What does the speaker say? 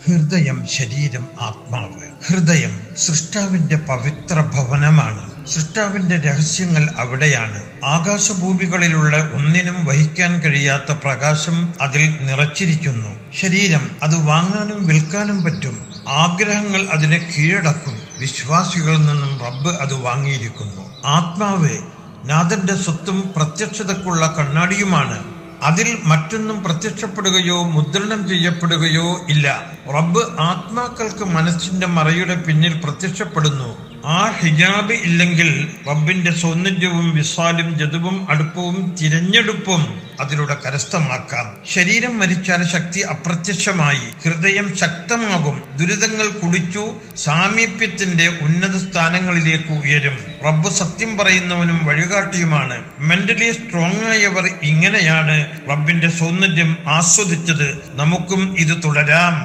ഹൃദയം, ശരീരം, ആത്മാവ്. ഹൃദയം സൃഷ്ടാവിന്റെ പവിത്ര ഭവനമാണ്. സൃഷ്ടാവിന്റെ രഹസ്യങ്ങൾ അവിടെയാണ്. ആകാശഭൂമികളിലുള്ള ഒന്നിനും വഹിക്കാൻ കഴിയാത്ത പ്രകാശം അതിൽ നിറച്ചിരിക്കുന്നു. ശരീരം അത് വാങ്ങാനും വിൽക്കാനും പറ്റും. ആഗ്രഹങ്ങൾ അതിനെ കീഴടക്കും. വിശ്വാസികളിൽ നിന്നും റബ്ബ് അത് വാങ്ങിയിരിക്കുന്നു. ആത്മാവ് നാഥന്റെ സ്വത്തും പ്രത്യക്ഷതക്കുള്ള കണ്ണാടിയുമാണ്. അതിൽ മറ്റൊന്നും പ്രത്യക്ഷപ്പെടുകയോ മുദ്രണം ചെയ്യപ്പെടുകയോ ഇല്ല. റബ്ബ് ആത്മാക്കൾക്ക് മനസ്സിന്റെ മറയുടെ പിന്നിൽ പ്രത്യക്ഷപ്പെടുന്നു. ആ ഹിജാബ് ഇല്ലെങ്കിൽ റബ്ബിന്റെ സൗന്ദര്യവും വിസാലും ജതുവും അടുപ്പവും തിരഞ്ഞെടുപ്പും അതിലൂടെ കരസ്ഥമാക്കാം. ശരീരം മരിച്ചാൽ ശക്തി അപ്രത്യക്ഷമായി. ഹൃദയം ശക്തമാകും. ദുരിതങ്ങൾ കുടിച്ചു സാമീപ്യത്തിന്റെ ഉന്നത സ്ഥാനങ്ങളിലേക്ക് ഉയരും. റബ്ബ് സത്യം പറയുന്നവനും വഴികാട്ടിയുമാണ്. മെന്റലി സ്ട്രോങ് ആയവർ ഇങ്ങനെയാണ് റബ്ബിന്റെ സൗന്ദര്യം ആസ്വദിച്ചത്. നമുക്കും ഇത് തുടരാം.